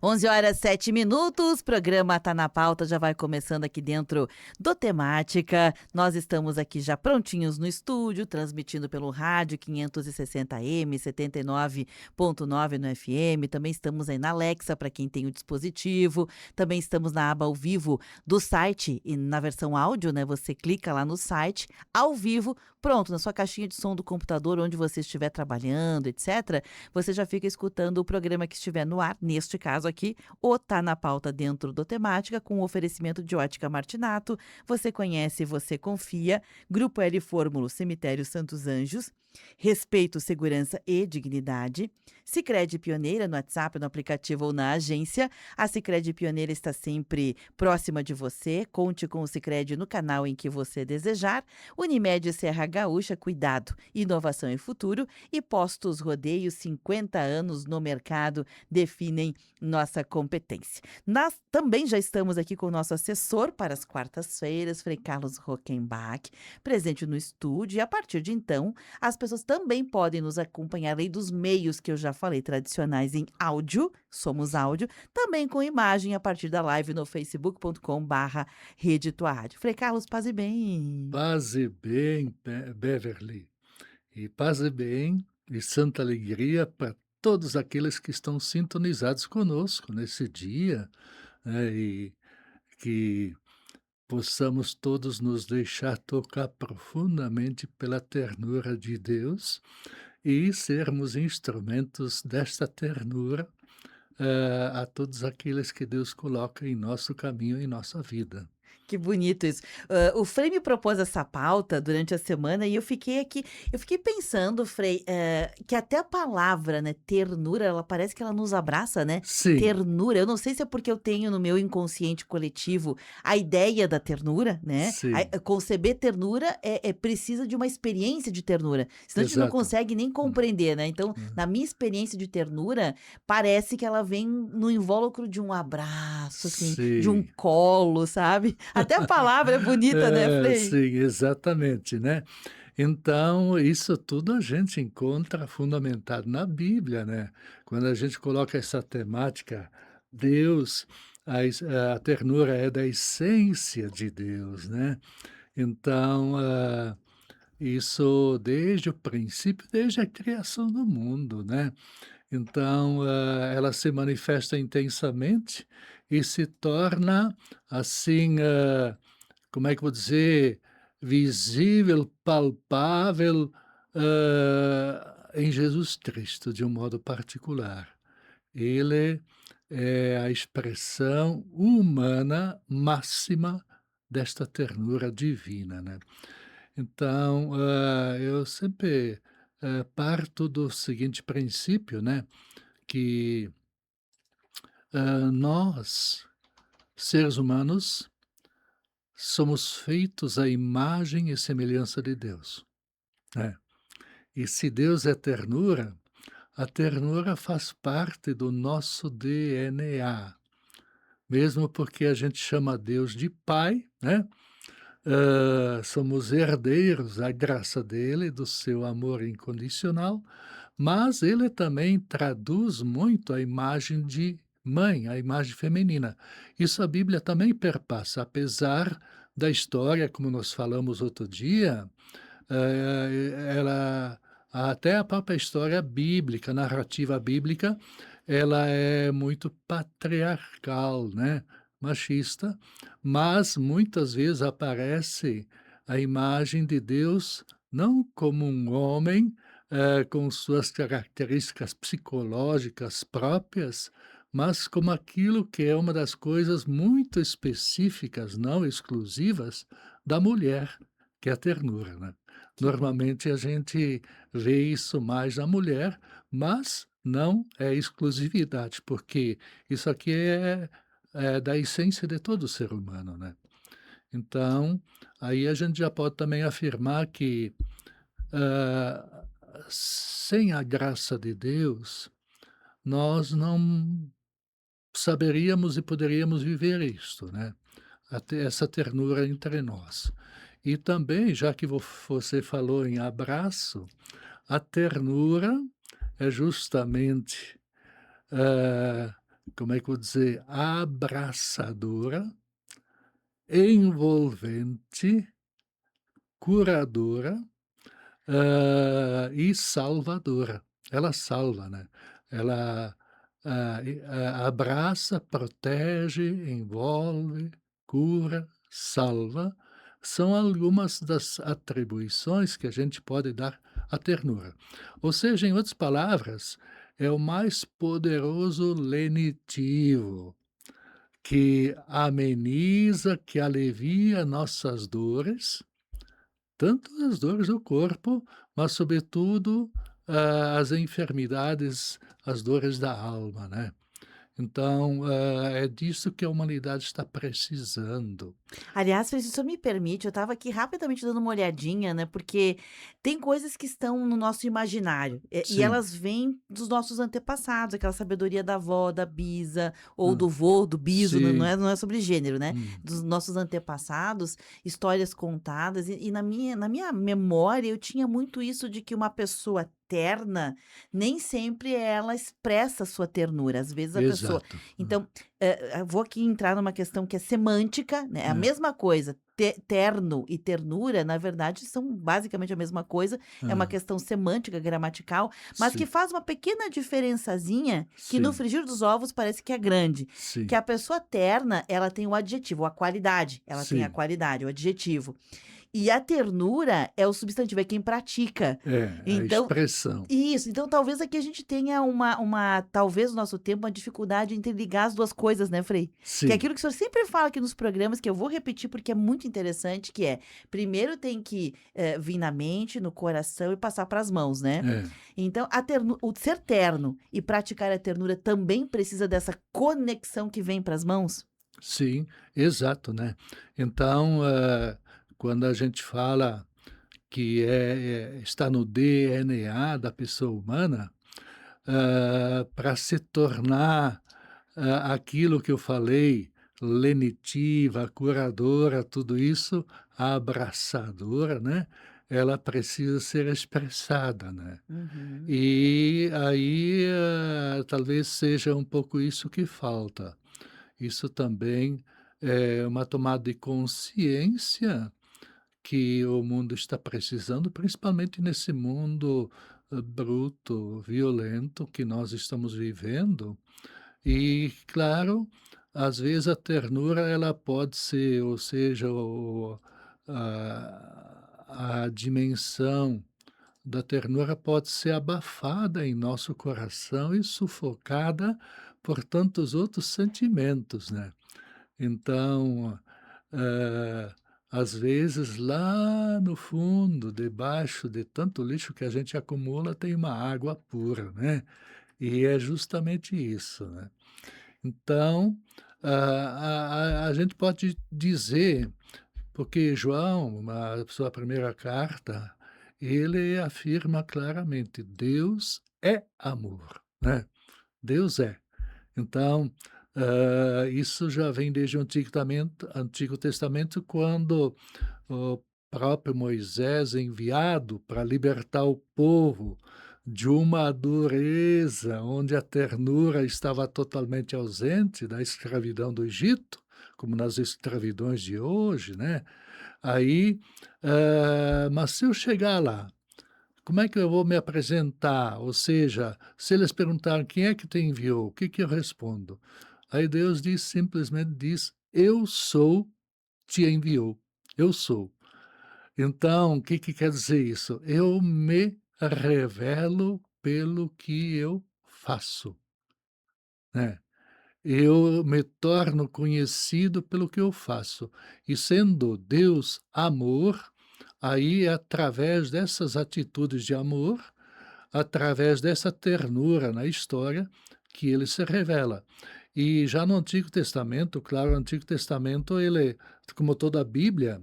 11h07, programa Tá na Pauta, já vai começando aqui dentro do Temática. Nós estamos aqui já prontinhos no estúdio, transmitindo pelo rádio 560M, 79.9 no FM. Também estamos aí na Alexa, para quem tem o dispositivo. Também estamos na aba ao vivo do site e na versão áudio, né? Você clica lá no site, ao vivo, pronto, na sua caixinha de som do computador, onde você estiver trabalhando, etc., você já fica escutando o programa que estiver no ar, neste caso aqui, o Tá na Pauta dentro do Temática, com o oferecimento de Ótica Martinato. Você conhece, você confia. Grupo L Fórmulo, Cemitério Santos Anjos. Respeito, segurança e dignidade. Sicredi Pioneira no WhatsApp, no aplicativo ou na agência. A Sicredi Pioneira está sempre próxima de você. Conte com o Sicredi no canal em que você desejar. Unimed Serra Gaúcha, cuidado, inovação e futuro. E Postos Rodeio, 50 anos no mercado, definem nossa competência. Nós também já estamos aqui com o nosso assessor para as quartas-feiras, Frei Carlos Rockenbach, presente no estúdio. E a partir de então, as pessoas também podem nos acompanhar além dos meios que eu já falei, tradicionais em áudio, somos áudio, também com imagem a partir da live no facebook.com/Rede Tua Rádio. Frei Carlos, paz e bem. Paz e bem, Beverly, e paz e bem e santa alegria para todos aqueles que estão sintonizados conosco nesse dia, né, e que possamos todos nos deixar tocar profundamente pela ternura de Deus e sermos instrumentos desta ternura, a todos aqueles que Deus coloca em nosso caminho, em nossa vida. Que bonito isso. O Frei me propôs essa pauta durante a semana e eu fiquei pensando, Frei, que até a palavra, né, ternura, ela parece que ela nos abraça, né? Sim, Ternura. Eu não sei se é porque eu tenho no meu inconsciente coletivo a ideia da ternura, né? sim, Conceber ternura precisa de uma experiência de ternura, senão a gente não exato. consegue nem Hum, compreender, né? Então, hum. na minha experiência de ternura, parece que ela vem no invólucro de um abraço, assim, de um Sim. colo, sabe? Até a palavra é bonita, né, É, Frei? sim, exatamente, né. Então, isso tudo a gente encontra fundamentado na Bíblia, né. Quando a gente coloca essa temática, Deus, a ternura é da essência de Deus, né. Então, isso desde o princípio, desde a criação do mundo, né. Então, ela se manifesta intensamente e se torna, assim, como é que eu vou dizer, visível, palpável, em Jesus Cristo, de um modo particular. Ele é a expressão humana máxima desta ternura divina, né. Então, eu sempre, parto do seguinte princípio, né, que, nós, seres humanos, somos feitos à imagem e semelhança de Deus, né. E se Deus é ternura, a ternura faz parte do nosso DNA, mesmo porque a gente chama Deus de Pai, né, somos herdeiros da graça dele, do seu amor incondicional, mas ele também traduz muito a imagem de mãe, a imagem feminina. Isso a Bíblia também perpassa, apesar da história, como nós falamos outro dia, ela até a própria história bíblica, narrativa bíblica, ela é muito patriarcal, né, machista, mas muitas vezes aparece a imagem de Deus não como um homem, com suas características psicológicas próprias, mas como aquilo que é uma das coisas muito específicas, não exclusivas, da mulher, que é a ternura, né. Que bom. Normalmente a gente vê isso mais na mulher, mas não é exclusividade, porque isso aqui é da essência de todo ser humano, né. Então, aí a gente já pode também afirmar que, hã, sem a graça de Deus, nós não saberíamos e poderíamos viver isto, né, até essa ternura entre nós. E também, já que você falou em abraço, a ternura é justamente, como é que eu vou dizer, abraçadora, envolvente, curadora, e salvadora. Ela salva, né. Ela, abraça, protege, envolve, cura, salva. São algumas das atribuições que a gente pode dar à ternura. Ou seja, em outras palavras, é o mais poderoso lenitivo, que ameniza, que alivia nossas dores, tanto as dores do corpo, mas sobretudo, as enfermidades, as dores da alma, né. Então, é disso que a humanidade está precisando. Aliás, se o senhor me permite, eu estava aqui rapidamente dando uma olhadinha, né, porque tem coisas que estão no nosso imaginário, e Sim. elas vêm dos nossos antepassados, aquela sabedoria da avó, da bisa, ou Hã. do vô, do biso, Sim. não é sobre gênero, né, Hum. dos nossos antepassados, histórias contadas, e na minha memória eu tinha muito isso de que uma pessoa terna, nem sempre ela expressa a sua ternura, às vezes a pessoa Exato. então vou aqui entrar numa questão que é semântica, né, é a É. mesma coisa, terno e ternura, na verdade, são basicamente a mesma coisa, é uma Hã. questão semântica, gramatical, mas que Sim, faz uma pequena diferençazinha, que no sim, frigir dos ovos parece que é grande, que sim, a pessoa terna, ela tem o adjetivo, a qualidade, ela tem a sim. qualidade, o adjetivo. E a ternura é o substantivo, é quem pratica. É, a Então expressão. isso, então talvez aqui a gente tenha uma talvez no nosso tempo, uma dificuldade em interligar as 2 coisas, né, Frei? Que é Sim, aquilo que o senhor sempre fala aqui nos programas, que eu vou repetir porque é muito interessante, que é, primeiro tem que, vir na mente, no coração e passar para as mãos, né. é. Então o ser terno e praticar a ternura também precisa dessa conexão que vem para as mãos? Sim, exato, né. Então, quando a gente fala que está no DNA da pessoa humana, para se tornar, aquilo que eu falei, lenitiva, curadora, tudo isso, abraçadora, né, ela precisa ser expressada, né. Uhum. E aí, talvez seja um pouco isso que falta. Isso também é uma tomada de consciência que o mundo está precisando, principalmente nesse mundo, bruto, violento que nós estamos vivendo. E, claro, às vezes a ternura ela pode ser, ou seja, a dimensão da ternura pode ser abafada em nosso coração e sufocada por tantos outros sentimentos, né. Então, eh, às vezes, lá no fundo, debaixo de tanto lixo que a gente acumula, tem uma água pura, né, e é justamente isso, né. Então, a gente pode dizer porque João, na sua primeira carta, ele afirma claramente: "Deus é amor", né, Deus é. Então, isso já vem desde o Antigo Testamento, quando o próprio Moisés, enviado para libertar o povo de uma dureza onde a ternura estava totalmente ausente, da escravidão do Egito, como nas escravidões de hoje, né. Aí, mas se eu chegar lá, como é que eu vou me apresentar? Ou seja, se eles perguntarem: "Quem é que te enviou?", o que que eu respondo? Aí Deus simplesmente diz: "Eu sou, te enviou, eu sou". Então, o que que quer dizer isso? Eu me revelo pelo que eu faço, né. Eu me torno conhecido pelo que eu faço. E sendo Deus amor, aí é através dessas atitudes de amor, através dessa ternura na história, que ele se revela. E já no Antigo Testamento, claro, o Antigo Testamento ele, como toda a Bíblia,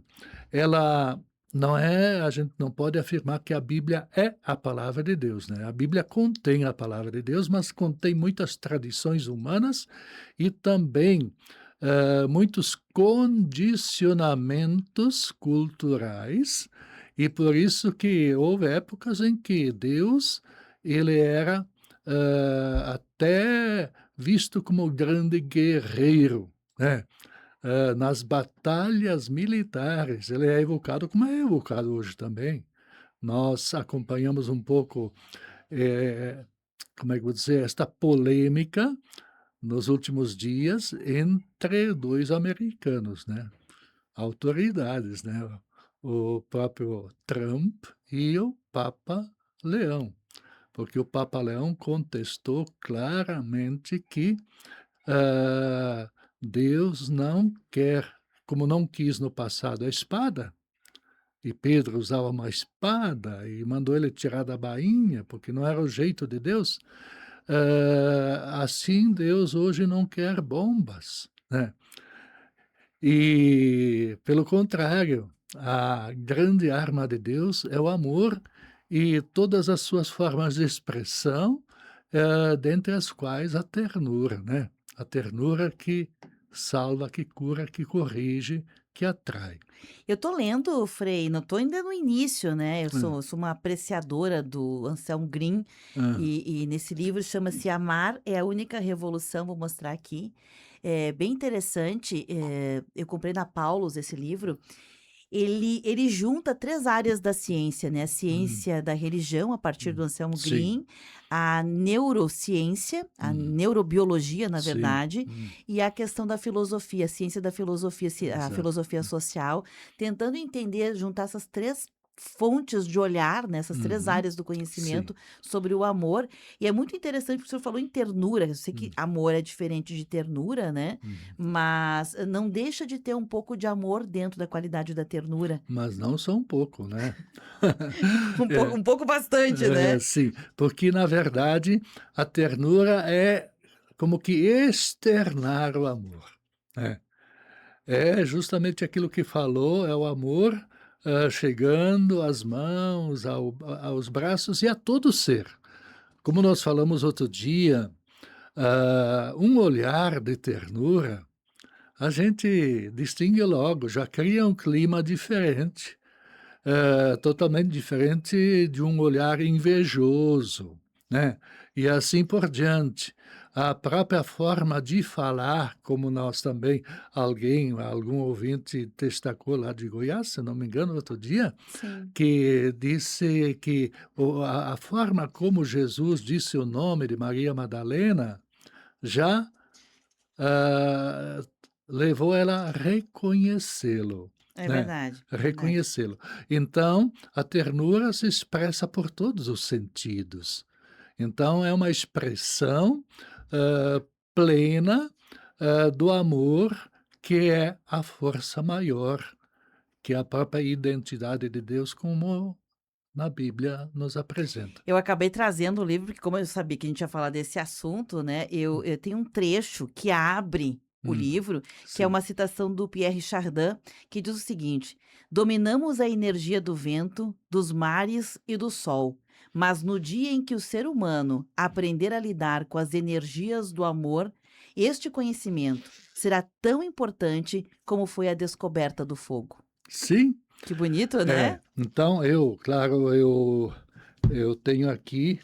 ela não é a gente não pode afirmar que a Bíblia é a palavra de Deus, né. A Bíblia contém a palavra de Deus, mas contém muitas tradições humanas e também, muitos condicionamentos culturais, e por isso que houve épocas em que Deus, ele era, até visto como grande guerreiro, né. Nas batalhas militares, ele é evocado como é evocado hoje também. Nós acompanhamos um pouco, eh, como é que eu vou dizer, esta polêmica nos últimos dias entre 2 americanos, né, autoridades, né, o próprio Trump e o Papa Leão, porque o Papa Leão contestou claramente que, hã, Deus não quer, como não quis no passado a espada, e Pedro usava uma espada e mandou ele tirar da bainha, porque não era o jeito de Deus, assim Deus hoje não quer bombas, né. E, pelo contrário, a grande arma de Deus é o amor e todas as suas formas de expressão, dentre as quais a ternura, né. A ternura que salva, que cura, que corrige, que atrai. Eu tô lendo, Frei, não tô ainda no início, né, eu Hã, sou uma apreciadora do Anselmo Green, hã, e nesse livro chama-se Amar é a Única Revolução, vou mostrar aqui. É bem interessante, eu comprei na Paulus esse livro. Ele junta 3 áreas da ciência, né, a hum, ciência da religião, a partir do Anselmo sim, Green, a neurociência, a hum, neurobiologia, na sim, verdade, e a questão da filosofia, a ciência da filosofia, a exato. filosofia social, tentando entender, juntar essas 3 fontes de olhar, né, essas 3 Uhum, áreas do sim, conhecimento sobre o amor. E é muito interessante porque o senhor falou em ternura, eu sei que hum, amor é diferente de ternura, né, uhum. mas não deixa de ter um pouco de amor dentro da qualidade da ternura. Mas não só um pouco, né. Um pouco bastante, né. Sim, porque na verdade a ternura é como que externar o amor, né. É justamente aquilo que falou, é o amor, chegando às mãos, aos braços e a todo ser. Como nós falamos outro dia, um olhar de ternura, a gente distingue logo, já cria um clima diferente. Totalmente diferente de um olhar invejoso, né, e assim por diante. A própria forma de falar, como nós também algum ouvinte destacou lá de Goiás, se não me engano, outro dia, Sim. que disse que a forma como Jesus disse o nome de Maria Madalena já, hã, levou ela a reconhecê-lo, É né, verdade, verdade. reconhecê-lo. Então, a ternura se expressa por todos os sentidos. Então é uma expressão, hã, plena, do amor, que é a força maior, que é a própria identidade de Deus, como na Bíblia nos apresenta. Eu acabei trazendo o livro, porque como eu sabia que a gente ia falar desse assunto, né, eu tenho um trecho que abre o Hum, livro, que é sim. uma citação do Pierre Chardin, que diz o seguinte: "Dominamos a energia do vento, dos mares e do sol, mas no dia em que o ser humano aprender a lidar com as energias do amor, este conhecimento será tão importante como foi a descoberta do fogo". Sim, Que bonito, é. né? Então claro, eu tenho aqui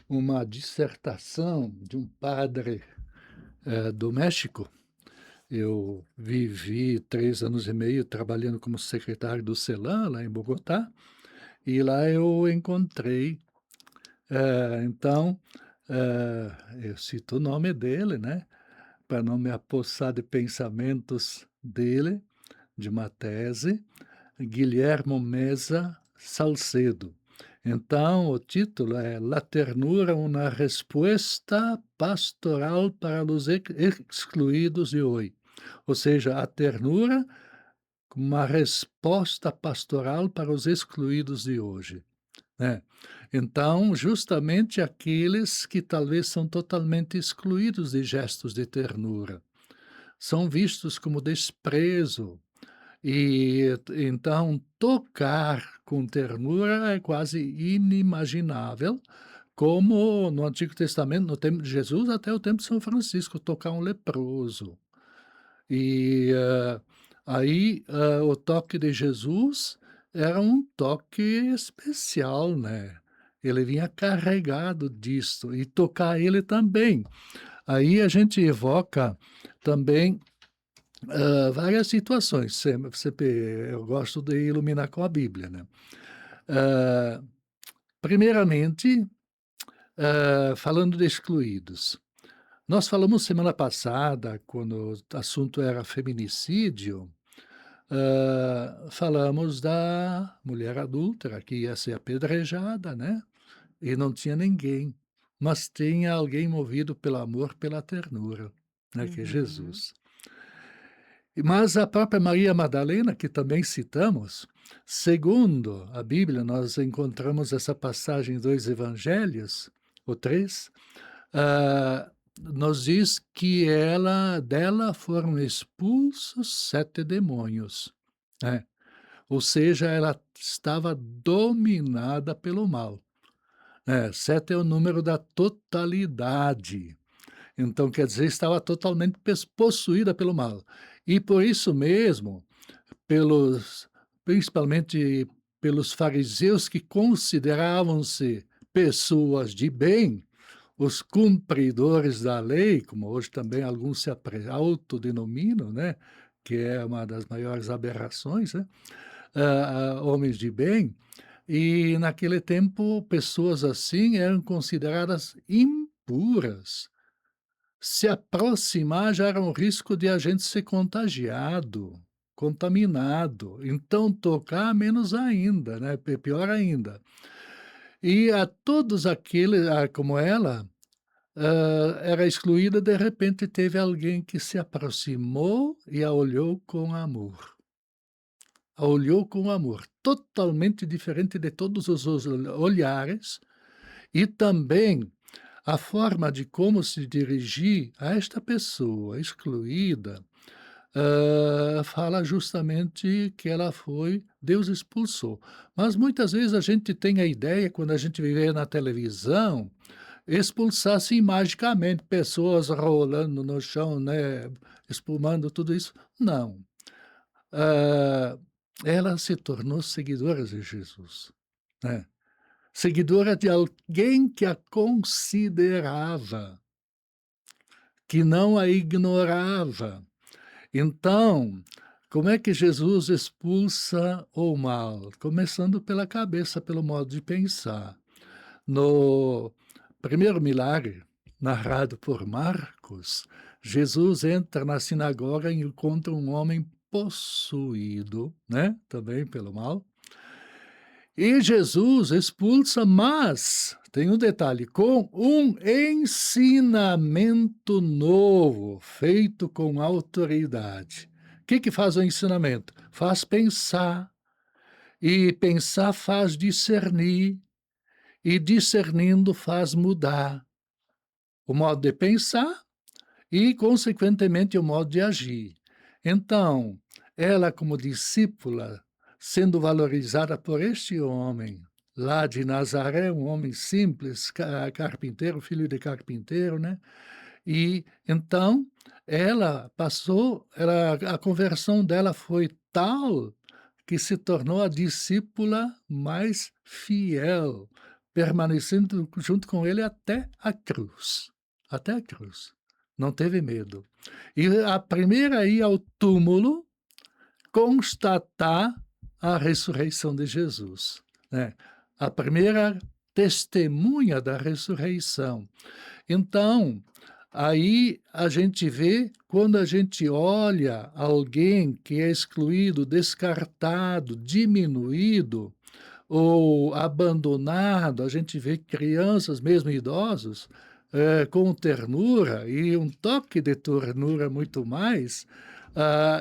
uma dissertação de um padre, do México. Eu vivi 3 anos e meio trabalhando como secretário do CELAM, lá em Bogotá, e lá eu encontrei, então, eu cito o nome dele, né, para não me apossar de pensamentos dele, de uma tese, Guilherme Meza Salcedo. Então, o título é La ternura, una respuesta pastoral para los excluídos de hoje. Ou seja, a ternura como uma resposta pastoral para os excluídos de hoje, né. Então, justamente aqueles que talvez são totalmente excluídos de gestos de ternura, são vistos como desprezo, e então tocar com ternura é quase inimaginável, como no Antigo Testamento, no tempo de Jesus, até o tempo de São Francisco, tocar um leproso. E, aí, o toque de Jesus era um toque especial, né. Ele vinha carregado disso, e tocar ele também. Aí a gente evoca também, várias situações, sempre eu gosto de iluminar com a Bíblia, né. Hã, primeiramente, falando de excluídos. Nós falamos semana passada, quando o assunto era feminicídio, falamos da mulher adúltera que ia ser apedrejada, né, e não tinha ninguém, mas tinha alguém movido pelo amor, pela ternura, né, que é Uhum. Jesus. Mas a própria Maria Madalena, que também citamos, segundo a Bíblia, nós encontramos essa passagem em 2 evangelhos, ou 3, nos diz que dela foram expulsos 7 demônios, né, ou seja, ela estava dominada pelo mal, né, 7 é o número da totalidade. Então, quer dizer, estava totalmente possuída pelo mal. E por isso mesmo, pelos principalmente pelos fariseus que consideravam-se pessoas de bem, os cumpridores da lei, como hoje também alguns se autodenominam, né, que é uma das maiores aberrações, né, homens de bem, e naquele tempo pessoas assim eram consideradas impuras. Se aproximar já era um risco de a gente ser contagiado, contaminado, então tocar menos ainda, né, pior ainda. E a todos aqueles como ela, era excluída, de repente teve alguém que se aproximou e a olhou com amor. A olhou com amor, totalmente diferente de todos os olhares, e também a forma de como se dirigir a esta pessoa excluída, fala justamente que ela foi Deus expulsou. Mas muitas vezes a gente tem a ideia, quando a gente vê na televisão, expulsar assim magicamente, pessoas rolando no chão, né, espumando, tudo isso. Não. Hã, ela se tornou seguidora de Jesus, né. Seguidora de alguém que a considerava, que não a ignorava. Então, como é que Jesus expulsa o mal? Começando pela cabeça, pelo modo de pensar. No primeiro milagre, narrado por Marcos, Jesus entra na sinagoga e encontra um homem possuído, né, também pelo mal, e Jesus expulsa, mas tem um detalhe, com um ensinamento novo, feito com autoridade. O que que faz o ensinamento? Faz pensar, e pensar faz discernir, e discernindo faz mudar o modo de pensar e, consequentemente, o modo de agir. Então, ela, como discípula, sendo valorizada por este homem lá de Nazaré, um homem simples, carpinteiro, filho de carpinteiro, né? E então a conversão dela foi tal que se tornou a discípula mais fiel, permanecendo junto com ele até a cruz, até a cruz. Não teve medo. E a primeira a ir ao túmulo constatar a ressurreição de Jesus, né. A primeira testemunha da ressurreição. Então, aí a gente vê, quando a gente olha alguém que é excluído, descartado, diminuído ou abandonado, a gente vê crianças, mesmo idosos, com ternura e um toque de ternura muito mais,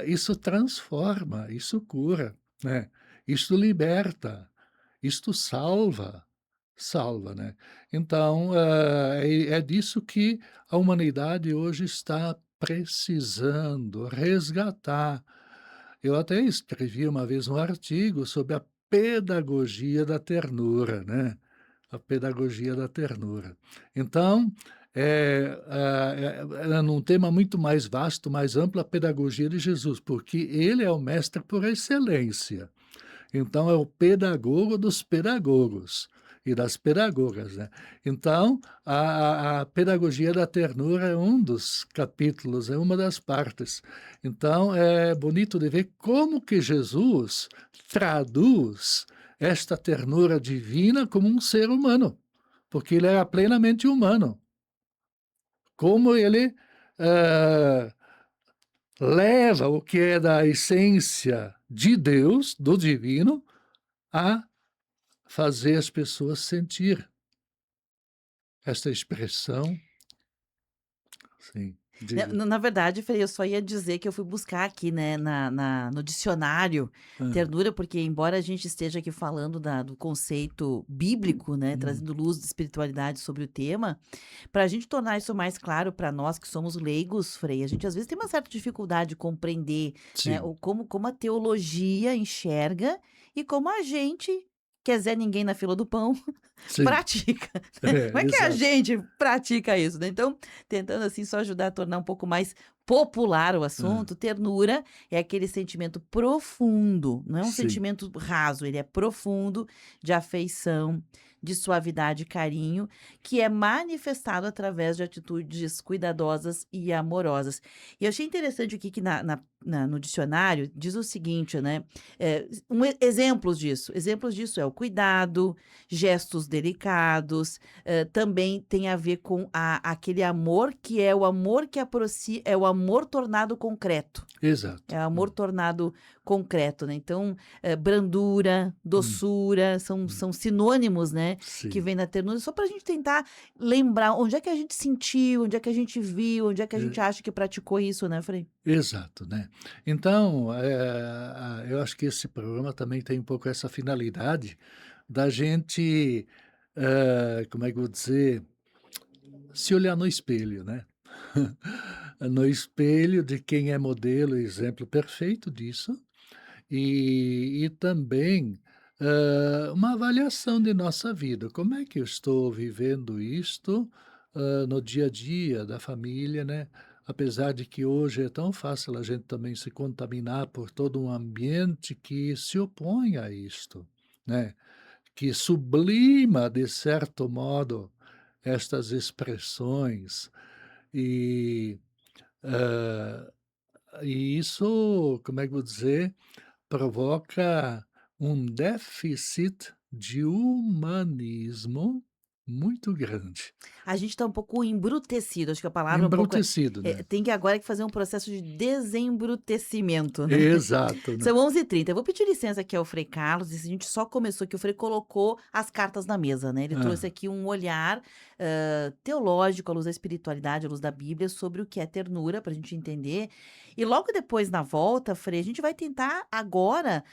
isso transforma, isso cura, né, isso liberta, isto salva, salva, né. Então, é disso que a humanidade hoje está precisando resgatar. Eu até escrevi uma vez um artigo sobre a pedagogia da ternura, né, a pedagogia da ternura. Então, é num tema muito mais vasto, mais amplo, a pedagogia de Jesus, porque ele é o mestre por excelência. Então é o pedagogo dos pedagogos. e das pedagogas, né. Então, a pedagogia da ternura é um dos capítulos, é uma das partes. Então, é bonito de ver como que Jesus traduz esta ternura divina como um ser humano, porque ele era plenamente humano. Como ele, hã, leva o que é da essência de Deus, do divino, a fazer as pessoas sentir esta expressão, sim, Né, diga. na verdade, Frei, eu só ia dizer que eu fui buscar aqui, né, no dicionário Hã. ternura, porque embora a gente esteja aqui falando do conceito bíblico, né, Hum, trazendo luz de espiritualidade sobre o tema, para a gente tornar isso mais claro para nós que somos leigos, Frei, a gente às vezes tem uma certa dificuldade de compreender, né, sim, como a teologia enxerga e como a gente, que é Zé Ninguém na fila do pão, sim. pratica. É, Como é que a exato. gente pratica isso, né? Então, tentando assim só ajudar a tornar um pouco mais popular o Hã, assunto, ternura é aquele sentimento profundo, não é um sim, sentimento raso, ele é profundo de afeição, de suavidade e carinho, que é manifestado através de atitudes cuidadosas e amorosas. E eu achei interessante aqui que no dicionário diz o seguinte, né? Exemplos disso é o cuidado, gestos delicados, também tem a ver com aquele amor que é o amor que aproxima, é o amor tornado concreto. exato. É amor tornado concreto, né, então, brandura, Hum, doçura, são hum, são sinônimos, né, que sim, vem na ternura, só para a gente tentar lembrar onde é que a gente sentiu, onde é que a gente viu, onde é que a gente e acha que praticou isso, né, Frei? exato, né. Então, eu acho que esse programa também tem um pouco essa finalidade da gente, como é que eu vou dizer, se olhar no espelho, né. No espelho de quem é modelo e exemplo perfeito disso, e também, uma avaliação de nossa vida. Como é que eu estou vivendo isto, no dia a dia da família, né. Apesar de que hoje é tão fácil a gente também se contaminar por todo um ambiente que se opõe a isto, né, que sublima, de certo modo, estas expressões e, hã, e isso, como é que eu vou dizer, provoca um déficit de humanismo muito grande. A gente está um pouco embrutecido, acho que a palavra é um pouco Embrutecido, né. tem que agora que fazer um processo de desembrutecimento, né. Exato, né. São 11h30. Eu vou pedir licença aqui ao Frei Carlos, e se a gente só começou que o Frei colocou as cartas na mesa, né, ele trouxe Hã, aqui um olhar, teológico, à luz da espiritualidade, à luz da Bíblia, sobre o que é ternura, para a gente entender. E logo depois, na volta, Frei, a gente vai tentar agora,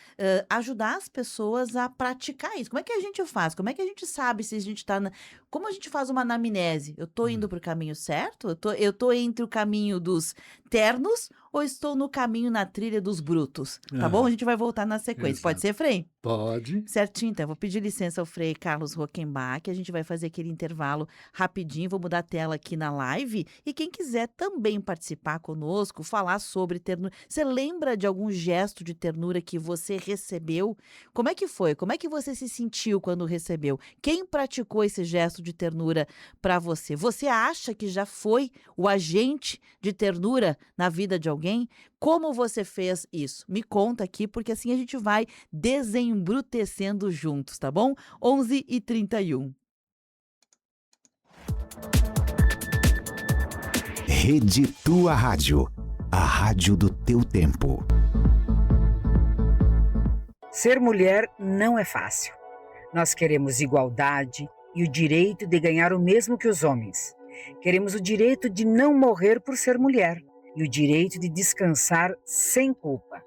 ajudar as pessoas a praticar isso. Como é que a gente faz? Como é que a gente sabe se a gente está como a gente faz uma anamnese? Eu estou indo hum. para o caminho certo? Eu tô entre o caminho dos ternos ou estou no caminho na trilha dos brutos? Tá bom? A Aham, gente vai voltar na sequência. Pode exato. ser, Frei? Pode. Certinho, então, eu vou pedir licença ao Frei Carlos Rockenbach, a gente vai fazer aquele intervalo rapidinho, vou mudar a tela aqui na live, e quem quiser também participar conosco, falar sobre ternura. Você lembra de algum gesto de ternura que você recebeu? Como é que foi? Como é que você se sentiu quando recebeu? Quem praticou esse gesto de ternura para você? Você acha que já foi o agente de ternura na vida de alguém? Como você fez isso? Me conta aqui, porque assim a gente vai desembrutecendo juntos, tá bom? 11h31. Rede Tua Rádio, a rádio do teu tempo. Ser mulher não é fácil. Nós queremos igualdade e o direito de ganhar o mesmo que os homens. Queremos o direito de não morrer por ser mulher e o direito de descansar sem culpa.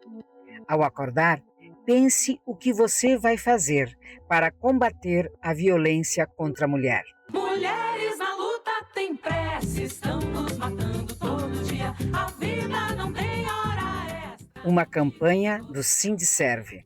Ao acordar, pense o que você vai fazer para combater a violência contra a mulher. Mulheres na luta têm pressa, estão nos matando todo dia. A vida não tem hora extra. Uma campanha do Sindserve.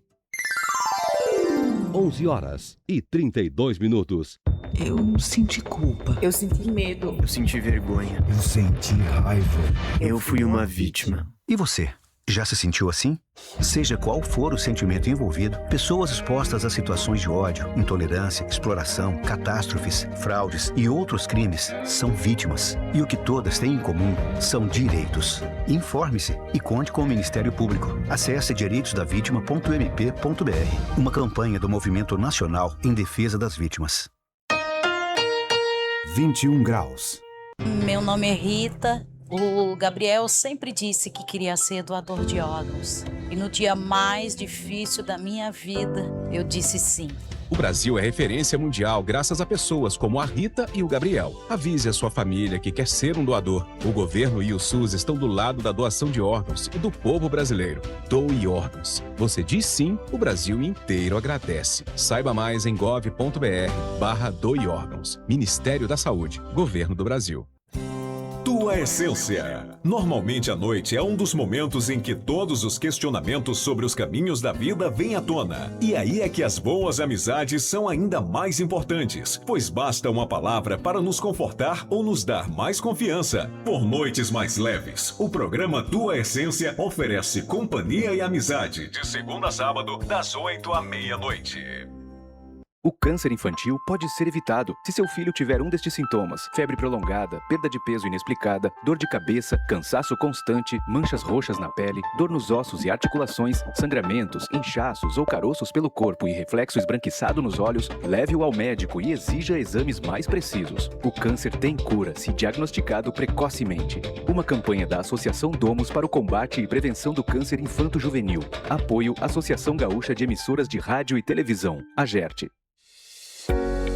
11h32. Eu senti culpa. Eu senti medo. Eu senti vergonha. Eu senti raiva. Eu fui uma vítima. E você? Já se sentiu assim? Seja qual for o sentimento envolvido, pessoas expostas a situações de ódio, intolerância, exploração, catástrofes, fraudes e outros crimes são vítimas. E o que todas têm em comum são direitos. Informe-se e conte com o Ministério Público. Acesse direitosdavítima.mp.br, uma campanha do Movimento Nacional em Defesa das Vítimas. 21 graus. Meu nome é Rita. O Gabriel sempre disse que queria ser doador de órgãos. E no dia mais difícil da minha vida, eu disse sim. O Brasil é referência mundial graças a pessoas como a Rita e o Gabriel. Avise a sua família que quer ser um doador. O governo e o SUS estão do lado da doação de órgãos e do povo brasileiro. Doe órgãos. Você diz sim, o Brasil inteiro agradece. Saiba mais em gov.br/doe órgãos. Ministério da Saúde. Governo do Brasil. Tua Essência. Normalmente a noite é um dos momentos em que todos os questionamentos sobre os caminhos da vida vêm à tona. E aí é que as boas amizades são ainda mais importantes, pois basta uma palavra para nos confortar ou nos dar mais confiança. Por noites mais leves, o programa Tua Essência oferece companhia e amizade, de segunda a sábado, das 8 à meia-noite. O câncer infantil pode ser evitado se seu filho tiver um destes sintomas: febre prolongada, perda de peso inexplicada, dor de cabeça, cansaço constante, manchas roxas na pele, dor nos ossos e articulações, sangramentos, inchaços ou caroços pelo corpo e reflexo esbranquiçado nos olhos. Leve-o ao médico e exija exames mais precisos. O câncer tem cura se diagnosticado precocemente. Uma campanha da Associação Domus para o combate e prevenção do câncer infanto-juvenil. Apoio Associação Gaúcha de Emissoras de Rádio e Televisão, AGERT.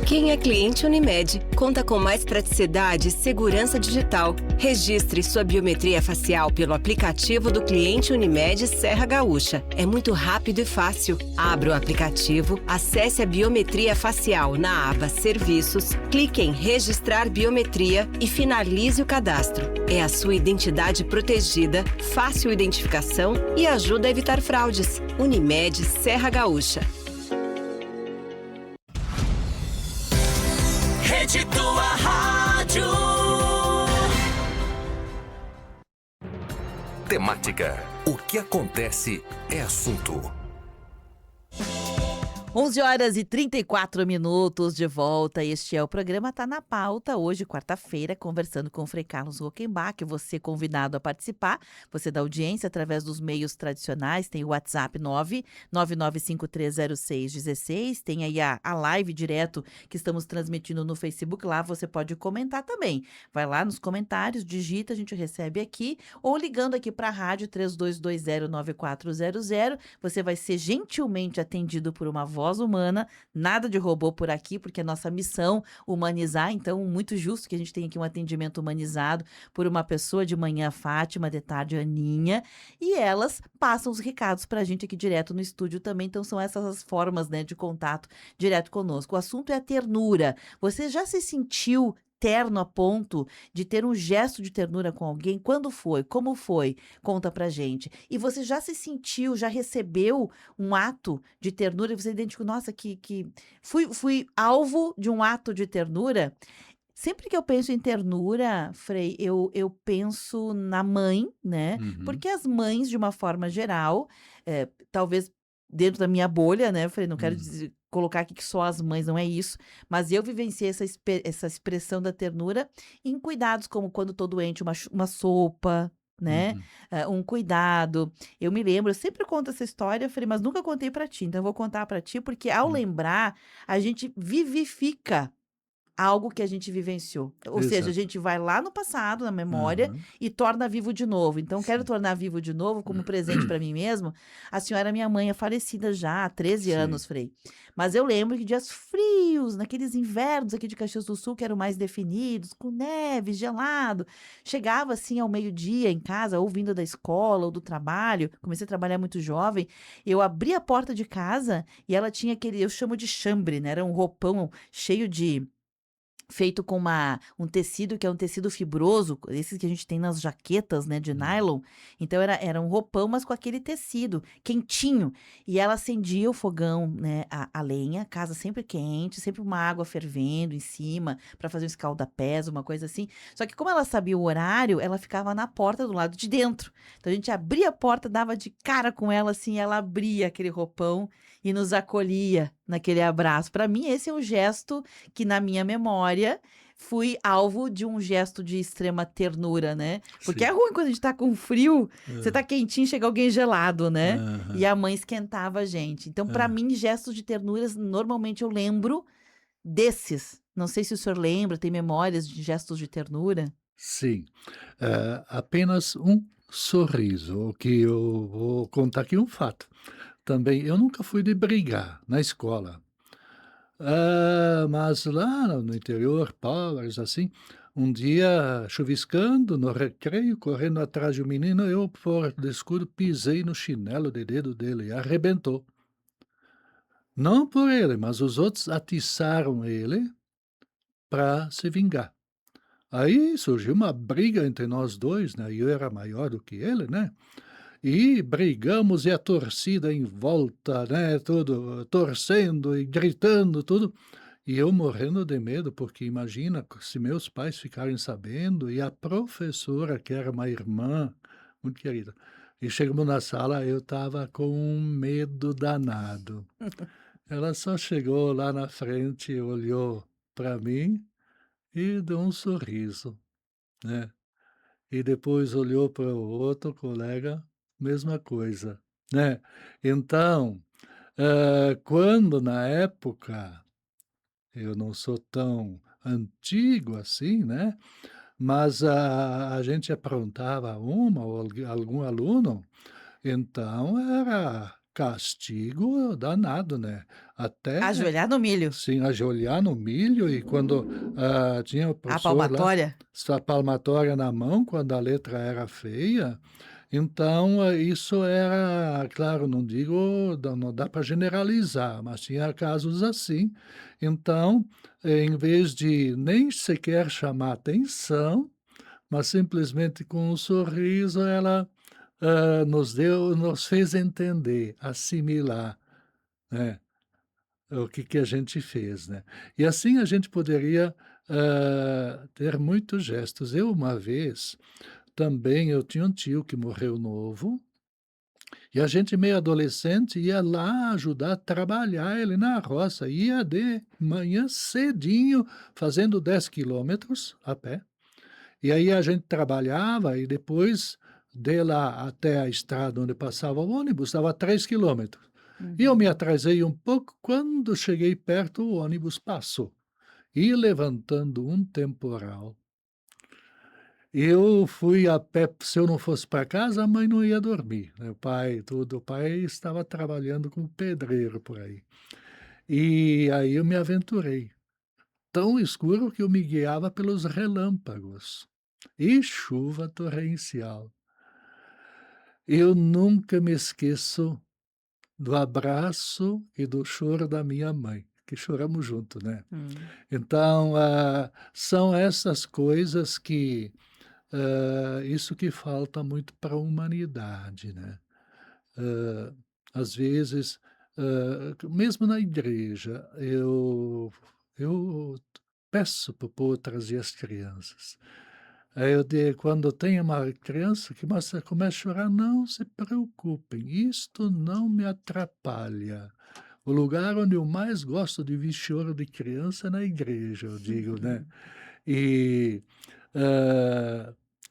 Quem é cliente Unimed conta com mais praticidade e segurança digital. Registre sua biometria facial pelo aplicativo do cliente Unimed Serra Gaúcha. É muito rápido e fácil. Abra o aplicativo, acesse a biometria facial na aba Serviços, clique em Registrar Biometria e finalize o cadastro. É a sua identidade protegida, fácil identificação e ajuda a evitar fraudes. Unimed Serra Gaúcha. Rede Tua Rádio. Temática. O que acontece é assunto. 11h34 de volta. Este é o programa Tá na Pauta. Hoje, quarta-feira, conversando com o Frei Carlos Rockenbach. Você convidado a participar. Você da audiência através dos meios tradicionais. Tem o WhatsApp 999530616. Tem aí a live direto que estamos transmitindo no Facebook. Lá você pode comentar também. Vai lá nos comentários, digita, a gente recebe aqui. Ou ligando aqui para a rádio 32209400. Você vai ser gentilmente atendido por uma voz humana, nada de robô por aqui, porque é nossa missão humanizar, então muito justo que a gente tenha aqui um atendimento humanizado por uma pessoa, de manhã Fátima, de tarde Aninha, e elas passam os recados pra gente aqui direto no estúdio também, então são essas as formas, né, de contato direto conosco. O assunto é a ternura. Você já se sentiu terno a ponto de ter um gesto de ternura com alguém? Quando foi? Como foi? Conta pra gente. E você já se sentiu, já recebeu um ato de ternura e você identificou, nossa, que fui alvo de um ato de ternura? Sempre que eu penso em ternura, Frei, eu penso na mãe, né? Porque as mães, de uma forma geral, talvez dentro da minha bolha, né, Frei, não quero colocar aqui que só as mães, não é isso, mas eu vivenciei essa expressão da ternura em cuidados como quando estou doente, uma sopa, né, um cuidado. Eu me lembro, eu sempre conto essa história, Frei, mas nunca contei pra ti, então eu vou contar pra ti, porque ao lembrar, a gente vivifica algo que a gente vivenciou. Ou seja, a gente vai lá no passado, na memória, e torna vivo de novo. Então, quero tornar vivo de novo, como presente para mim mesmo. A senhora, minha mãe, é falecida já há 13 anos, Frei. Mas eu lembro que dias frios, naqueles invernos aqui de Caxias do Sul, que eram mais definidos, com neve, gelado, chegava assim ao meio-dia em casa, ou vindo da escola ou do trabalho, comecei a trabalhar muito jovem, eu abri a porta de casa e ela tinha aquele, eu chamo de chambre, né? Era um roupão cheio de feito com um tecido que é um tecido fibroso, esses que a gente tem nas jaquetas, né, de nylon. Então era um roupão, mas com aquele tecido quentinho. E ela acendia o fogão, né, a lenha, casa sempre quente, sempre uma água fervendo em cima para fazer um escalda-pés, uma coisa assim. Só que como ela sabia o horário, ela ficava na porta do lado de dentro. Então a gente abria a porta, dava de cara com ela assim, ela abria aquele roupão e nos acolhia naquele abraço. Para mim, esse é um gesto que, na minha memória, fui alvo de um gesto de extrema ternura, né? Porque é Sim. ruim quando a gente tá com frio, você tá quentinho, chega alguém gelado, né? E Aham. a mãe esquentava a gente. Então, para É. mim, gestos de ternuras, normalmente eu lembro desses. Não sei se o senhor lembra, tem memórias de gestos de ternura? Sim. Apenas um sorriso, o que eu vou contar aqui um fato. Também, eu nunca fui de brigar na escola. Mas lá no interior, Palmas, assim, um dia chuviscando no recreio, correndo atrás de um menino, eu, por descuido, pisei no chinelo de dedo dele e arrebentou. Não por ele, mas os outros atiçaram ele para se vingar. Aí surgiu uma briga entre nós 2, né, e eu era maior do que ele, né, e brigamos e a torcida em volta, né, tudo torcendo e gritando, tudo. E eu morrendo de medo, porque imagina se meus pais ficarem sabendo e a professora, que era uma irmã muito querida. E chegamos na sala, eu estava com um medo danado. Ela só chegou lá na frente, olhou para mim e deu um sorriso, né. E depois olhou para o outro colega, mesma coisa, né. Então, quando na época, eu não sou tão antigo assim, né, mas a gente aprontava uma ou algum aluno, então era castigo danado, né. Até Ajoelhar no milho. sim, ajoelhar no milho e quando, tinha o A professor lá, palmatória? sua palmatória na mão, quando a letra era feia, então, isso era claro, não digo não dá para generalizar, mas tinha casos assim. Então, em vez de nem sequer chamar atenção, mas simplesmente com um sorriso ela, nos fez entender, assimilar, né, o que que a gente fez, né. E assim a gente poderia, ter muitos gestos. Eu uma vez, também eu tinha um tio que morreu novo, e a gente meio adolescente ia lá ajudar a trabalhar ele na roça, ia de manhã cedinho, fazendo 10 quilômetros a pé, e aí a gente trabalhava e depois de lá até a estrada onde passava o ônibus dava 3 quilômetros. E eu me Uhum. atrasei um pouco, quando cheguei perto o ônibus passou, e levantando um temporal. Eu fui a pé, se eu não fosse para casa, a mãe não ia dormir, né, o pai estava trabalhando como pedreiro por aí. E aí eu me aventurei, tão escuro que eu me guiava pelos relâmpagos, e chuva torrencial. Eu nunca me esqueço do abraço e do choro da minha mãe, que choramos junto, né. Hum. Então, são essas coisas que, isso que falta muito para a humanidade, né. Às vezes, mesmo na igreja, eu peço para o povo trazer as crianças. Aí quando tem uma criança que começa a chorar: "Não se preocupem, isto não me atrapalha. O lugar onde eu mais gosto de ouvir choro de criança é na igreja", eu digo, né. E,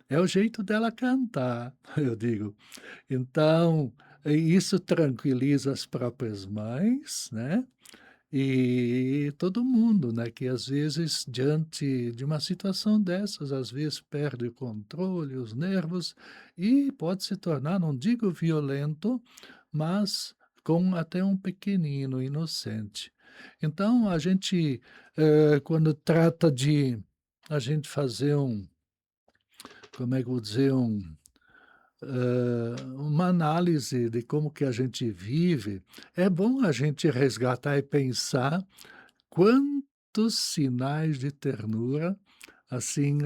é o jeito dela cantar, eu digo. Então, isso tranquiliza as próprias mães, né, e todo mundo, né, que às vezes diante de uma situação dessas, às vezes perde o controle, os nervos, e pode se tornar, não digo violento, mas com até um pequenino inocente. Então a gente, quando trata de a gente fazer como é que eu vou dizer, uma análise de como que a gente vive, é bom a gente resgatar e pensar muitos sinais de ternura, assim,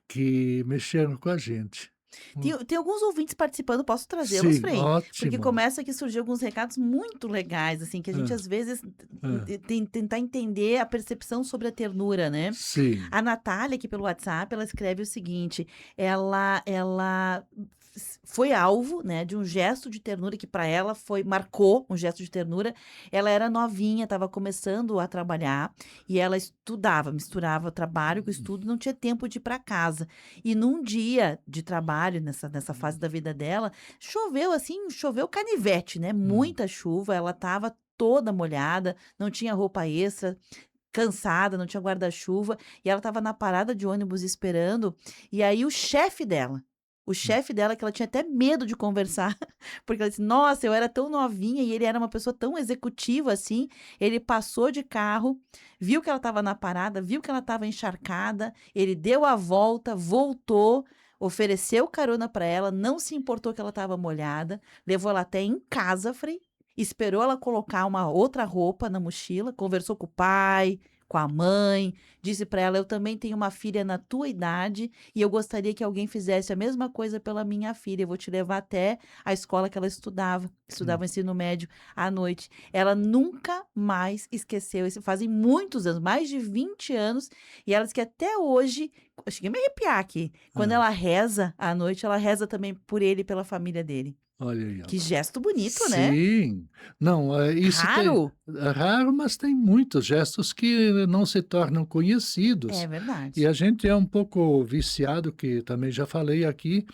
que mexeram com a gente. Hum. Tem alguns ouvintes participando, posso trazê-los, Sim, Frei? Porque ótimo. começa aqui a surgir alguns recados muito legais, assim, que a gente Hã, às vezes hã. tentar entender a percepção sobre a ternura, né? Sim. A Natália, aqui pelo WhatsApp, ela escreve o seguinte: ela foi alvo, né, de um gesto de ternura que para ela marcou um gesto de ternura. Ela era novinha, estava começando a trabalhar e ela estudava, misturava trabalho com estudo, não tinha tempo de ir para casa. E num dia de trabalho, nessa fase da vida dela, choveu assim, choveu canivete, né? Hum. Muita chuva, ela estava toda molhada, não tinha roupa extra, cansada, não tinha guarda-chuva, e ela estava na parada de ônibus esperando, e aí o chefe dela, que ela tinha até medo de conversar, porque ela disse: "Nossa, eu era tão novinha e ele era uma pessoa tão executiva assim". Ele passou de carro, viu que ela estava na parada, viu que ela estava encharcada, ele deu a volta, voltou, ofereceu carona para ela, não se importou que ela estava molhada, levou ela até em casa, Frei, esperou ela colocar uma outra roupa na mochila, conversou com o pai, com a mãe, disse para ela: "Eu também tenho uma filha na tua idade e eu gostaria que alguém fizesse a mesma coisa pela minha filha. Eu vou te levar até a escola que ela estudava Hum. ensino médio à noite". Ela nunca mais esqueceu isso, fazem muitos anos, mais de 20 anos, e ela diz que até hoje, eu cheguei a me arrepiar aqui, quando Hã. ela reza à noite, ela reza também por ele e pela família dele. Olha aí, ó. Que gesto bonito, né? Sim. Não, isso tem Raro. é raro, mas tem muitos gestos que não se tornam É conhecidos. E verdade. a gente é um pouco viciado, que também já falei aqui,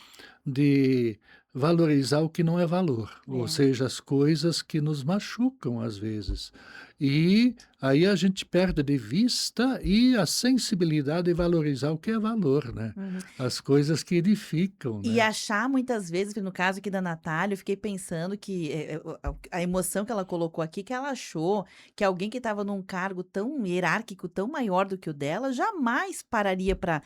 de valorizar o que não é valor, ou É. seja, as coisas que nos machucam às vezes. E aí a gente perde de vista e a sensibilidade de valorizar o que é valor, né, Uhum. as coisas que edificam, E né. achar muitas vezes, no caso aqui da Natália, eu fiquei pensando que, a emoção que ela colocou aqui, que ela achou que alguém que estava num cargo tão hierárquico, tão maior do que o dela, jamais pararia para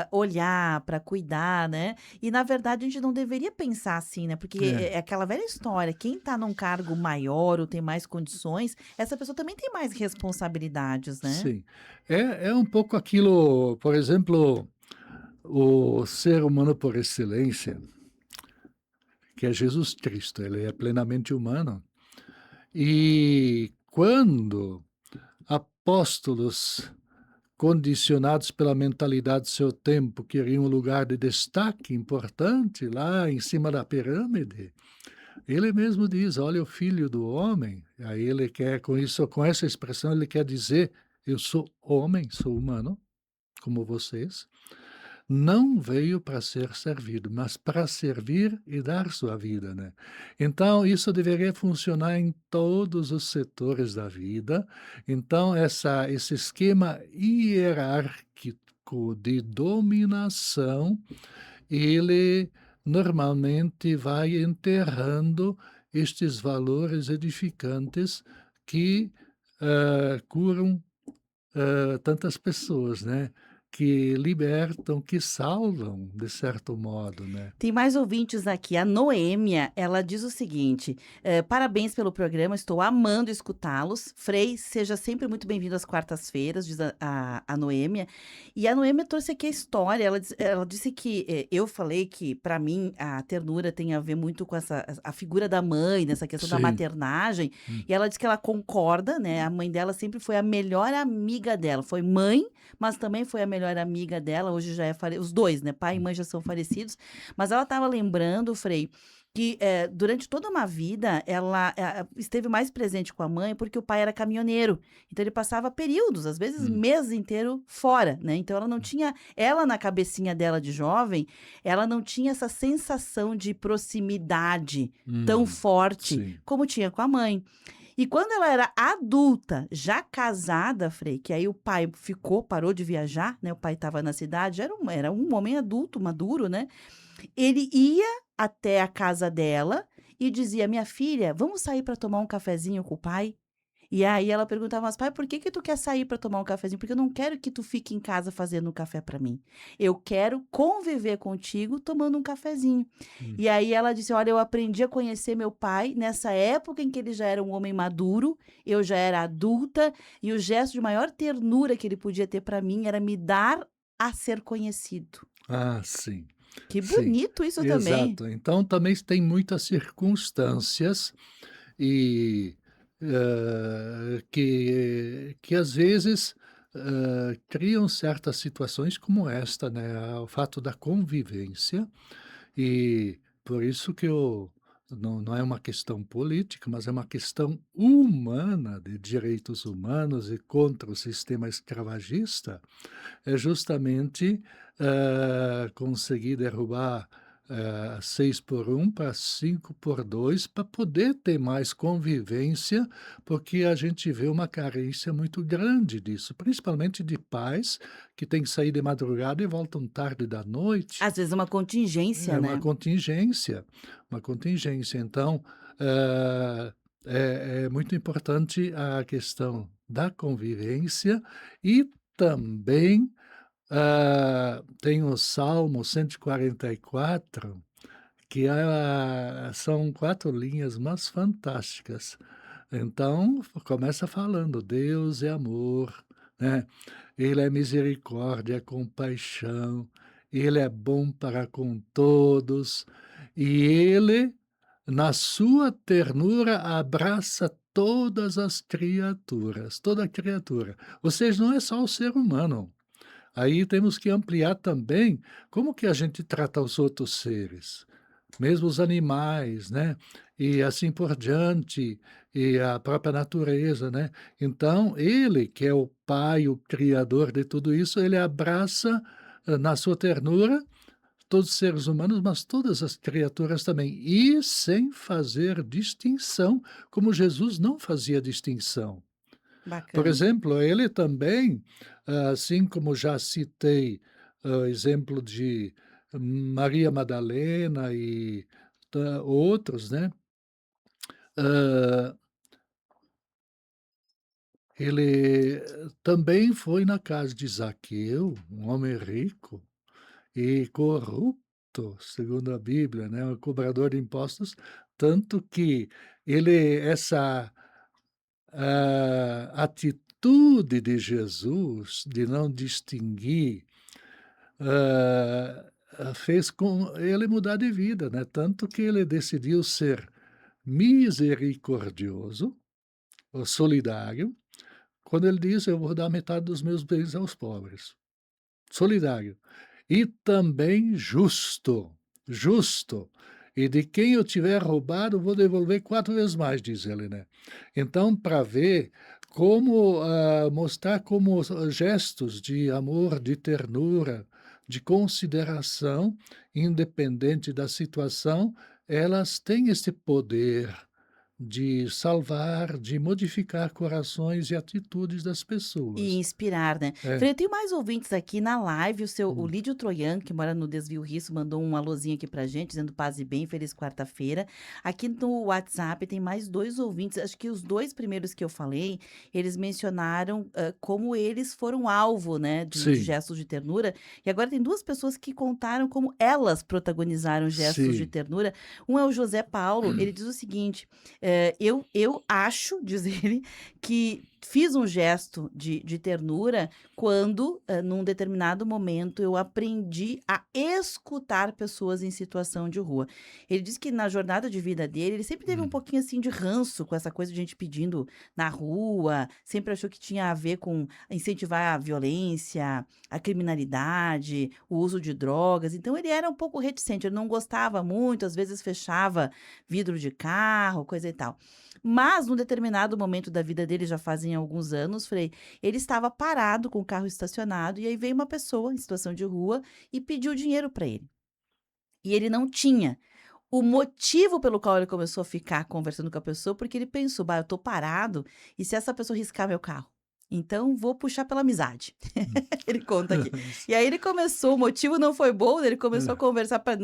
olhar, para cuidar, né. E na verdade a gente não deveria pensar assim, né, porque É. é aquela velha história, quem está num cargo maior ou tem mais condições, essa pessoa também tem mais responsabilidades, né. Sim. É um pouco aquilo, por exemplo, o ser humano por excelência, que é Jesus Cristo, ele é plenamente humano, e quando apóstolos condicionados pela mentalidade do seu tempo queriam um lugar de destaque importante lá em cima da pirâmide, ele mesmo diz: "Olha o Filho do Homem", aí ele quer com isso, com essa expressão, ele quer dizer: "Eu sou homem, sou humano, como vocês, não veio para ser servido, mas para servir e dar sua vida", né. Então isso deveria funcionar em todos os setores da vida. Então esse esquema hierárquico de dominação, ele normalmente vai enterrando estes valores edificantes que, curam, tantas pessoas, né, que libertam, que salvam, de certo modo, né. Tem mais ouvintes aqui. A Noêmia, ela diz o seguinte: "Parabéns pelo programa, estou amando escutá-los. Frei, seja sempre muito bem-vindo às quartas-feiras", diz a Noêmia. E a Noêmia trouxe aqui a história, ela disse que, eu falei que para mim a ternura tem a ver muito com a figura da mãe, nessa questão da Sim. maternagem, Hum. e ela diz que ela concorda, né, a mãe dela sempre foi a melhor amiga dela, foi mãe, mas também foi a melhor amiga dela, hoje já é os 2, né, pai e mãe já são falecidos, mas ela estava lembrando, Frei, que, durante toda uma vida ela, esteve mais presente com a mãe, porque o pai era caminhoneiro, então ele passava períodos, às vezes Hum. mês inteiro fora, né, então ela na cabecinha dela de jovem, ela não tinha essa sensação de proximidade tão forte Sim. como tinha com a mãe. E quando ela era adulta, já casada, Frei, que aí o pai parou de viajar, né, o pai estava na cidade, era um homem adulto, maduro, né, ele ia até a casa dela e dizia: "Minha filha, vamos sair para tomar um cafezinho com o pai?". E aí ela perguntava, mas pai, por que que tu quer sair para tomar um cafezinho? Porque eu não quero que tu fique em casa fazendo um café para mim. Eu quero conviver contigo tomando um cafezinho. Hum. E aí ela disse, olha, eu aprendi a conhecer meu pai nessa época em que ele já era um homem maduro, eu já era adulta, e o gesto de maior ternura que ele podia ter para mim era me dar a ser conhecido. Ah, sim, Que sim, bonito isso também. exato. Então também tem muitas circunstâncias e, que às vezes, criam certas situações como esta, né, o fato da convivência, e por isso que eu não é uma questão política, mas é uma questão humana, de direitos humanos e contra o sistema escravagista, é justamente, conseguir derrubar, 6 por 1 para 5 por 2 para poder ter mais convivência, porque a gente vê uma carência muito grande disso, principalmente de pais que têm que sair de madrugada e voltam tarde da noite. Às vezes é uma contingência, É uma né? contingência, uma contingência. Então, é muito importante a questão da convivência e também, tem o Salmo 144, que são 4 linhas, mas fantásticas. Então, começa falando: "Deus é amor", né, "Ele é misericórdia, é compaixão, Ele é bom para com todos, e Ele, na sua ternura, abraça todas as criaturas", toda criatura. Ou seja, não é só o ser humano. Aí temos que ampliar também como que a gente trata os outros seres, mesmo os animais, né, e assim por diante, e a própria natureza, né. Então ele, que é o pai, o criador de tudo isso, ele abraça, na sua ternura, todos os seres humanos, mas todas as criaturas também, e sem fazer distinção, como Jesus não fazia distinção. Por Bacana. exemplo, ele também, assim como já citei, exemplo de Maria Madalena e outros, né, hã, ele também foi na casa de Zaqueu, um homem rico e corrupto, segundo a Bíblia, né, um cobrador de impostos, tanto que essa, atitude de Jesus de não distinguir, fez com ele mudar de vida, né, tanto que ele decidiu ser misericordioso, ou solidário, quando ele diz: "Eu vou dar metade dos meus bens aos pobres". Solidário. E também justo, justo. "E de quem eu tiver roubado, vou devolver 4 vezes mais", diz ele, né. Então, para ver como, mostrar como gestos de amor, de ternura, de consideração, independente da situação, elas têm esse poder de salvar, de modificar corações e atitudes das E pessoas. inspirar, né. É. Frei, eu tenho mais ouvintes aqui na live, o Hum. Lídio Troian, que mora no Desvio Risso, mandou um alôzinho aqui pra gente, dizendo paz e bem, feliz quarta-feira. Aqui no WhatsApp tem mais 2 ouvintes, acho que os 2 primeiros que eu falei, eles mencionaram, como eles foram alvo, né, de Sim, gestos de ternura, e agora tem 2 pessoas que contaram como elas protagonizaram gestos de sim. ternura. Um é o José Paulo, ele diz o seguinte, eu acho, diz ele, que fiz um gesto de ternura quando, num determinado momento, eu aprendi a escutar pessoas em situação de rua. Ele disse que na jornada de vida dele, ele sempre teve um Hum. pouquinho, assim, de ranço com essa coisa de gente pedindo na rua, sempre achou que tinha a ver com incentivar a violência, a criminalidade, o uso de drogas, então ele era um pouco reticente, ele não gostava muito, às vezes fechava vidro de carro, coisa e tal. Mas num determinado momento da vida dele, já fazem alguns anos, Frei, ele estava parado com o carro estacionado e aí veio uma pessoa em situação de rua e pediu dinheiro para ele. E ele não tinha. O motivo pelo qual ele começou a ficar conversando com a pessoa, porque ele pensou: "Bah, eu tô parado, e se essa pessoa riscar meu carro?". Então vou puxar pela amizade. Hum. Ele conta aqui. E aí ele começou, o motivo não foi bom, ele começou a Hã. conversar para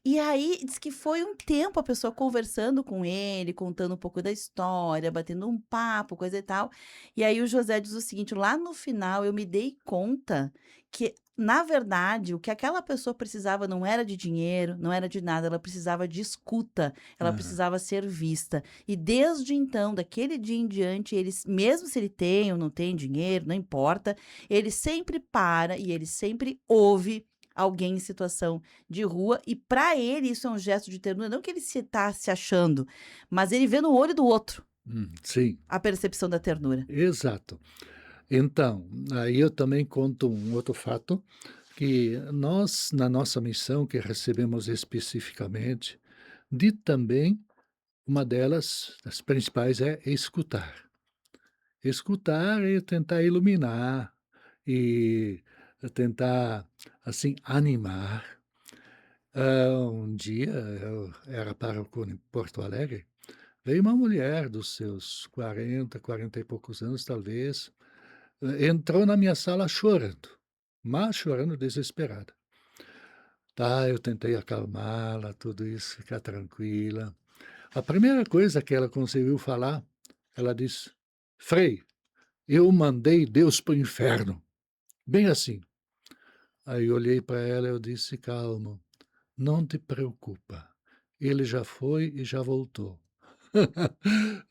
e aí diz que foi um tempo a pessoa conversando com ele, contando um pouco da história, batendo um papo, coisa e tal. E aí o José diz o seguinte: lá no final eu me dei conta que, na verdade, o que aquela pessoa precisava não era de dinheiro, não era de nada, ela precisava de escuta, ela Aham. precisava ser vista. E desde então, daquele dia em diante, eles, mesmo se ele tem ou não tem dinheiro, não importa, ele sempre para e ele sempre ouve alguém em situação de rua, e para ele isso é um gesto de ternura, não que ele está se achando, mas ele vê no olho do outro Sim, a percepção da ternura. exato. Então, aí eu também conto um outro fato, que nós, na nossa missão que recebemos especificamente, de também uma delas, das principais, é escutar. Escutar e tentar iluminar, e tentar, assim, animar. Um dia eu era pároco em Porto Alegre, veio uma mulher dos seus 40 e poucos anos, talvez, entrou na minha sala chorando, mas chorando desesperada. Tá, eu tentei acalmá-la, tudo isso, ficar tranquila. A primeira coisa que ela conseguiu falar, ela disse: "Frei, eu mandei Deus para o inferno", bem assim. Aí eu olhei para ela e eu disse: "Calma, não te preocupa, ele já foi e já voltou".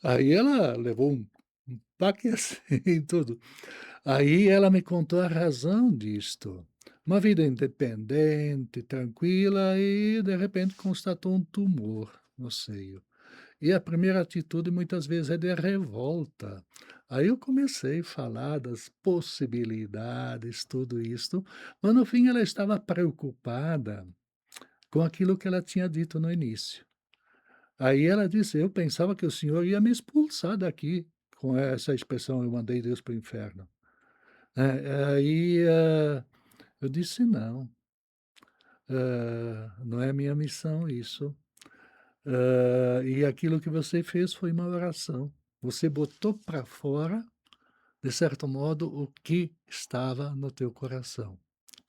Aí ela levou um baque assim, tudo. Aí ela me contou a razão disto. Uma vida independente, tranquila e, de repente, constatou um tumor no seio. E a primeira atitude muitas vezes é de revolta. Aí eu comecei a falar das possibilidades, tudo isto, mas no fim ela estava preocupada com aquilo que ela tinha dito no início. Aí ela disse: "Eu pensava que o senhor ia me expulsar daqui com essa expressão, 'eu mandei Deus para o inferno'". Aí, eu disse: "Não, não é minha missão isso. E aquilo que você fez foi uma oração. Você botou para fora, de certo modo, o que estava no teu coração,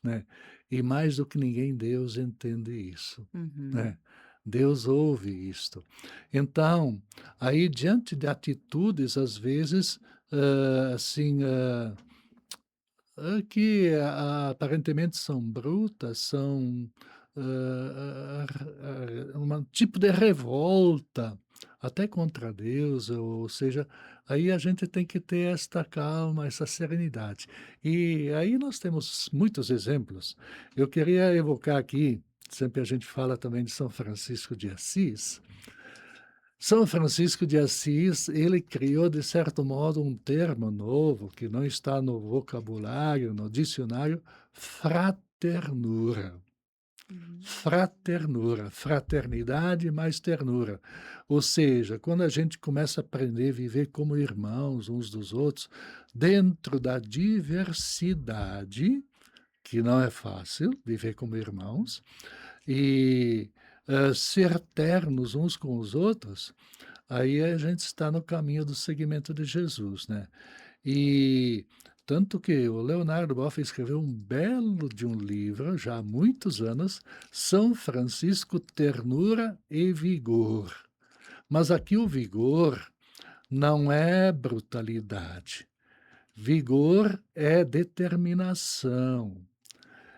né. E mais do que ninguém, Deus entende isso, Uhum. né. Deus ouve isto. Então, aí diante de atitudes, às vezes, assim, que aparentemente são brutas, são, um tipo de revolta, até contra Deus, ou seja, aí a gente tem que ter esta calma, essa serenidade. E aí nós temos muitos exemplos. Eu queria evocar aqui, sempre a gente fala também de São Francisco de Assis. São Francisco de Assis, ele criou, de certo modo, um termo novo, que não está no vocabulário, no dicionário: fraternura. Fraternura, fraternidade mais ternura. Ou seja, quando a gente começa a aprender a viver como irmãos uns dos outros, dentro da diversidade, que não é fácil viver como irmãos, e, ser ternos uns com os outros, aí a gente está no caminho do seguimento de Jesus, né. E tanto que o Leonardo Boff escreveu um belo de um livro, já há muitos anos, São Francisco, Ternura e Vigor. Mas aqui o vigor não é brutalidade, vigor é determinação.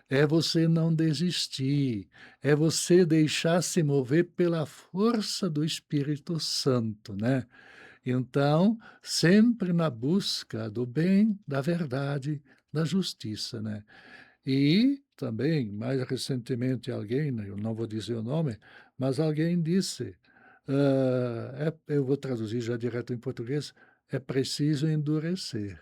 É você não desistir, é você deixar se mover pela força do Espírito Santo, né. Então, sempre na busca do bem, da verdade, da justiça, né. E também, mais recentemente, alguém, né, eu não vou dizer o nome, mas alguém disse, eu vou traduzir já direto em português: "É preciso endurecer,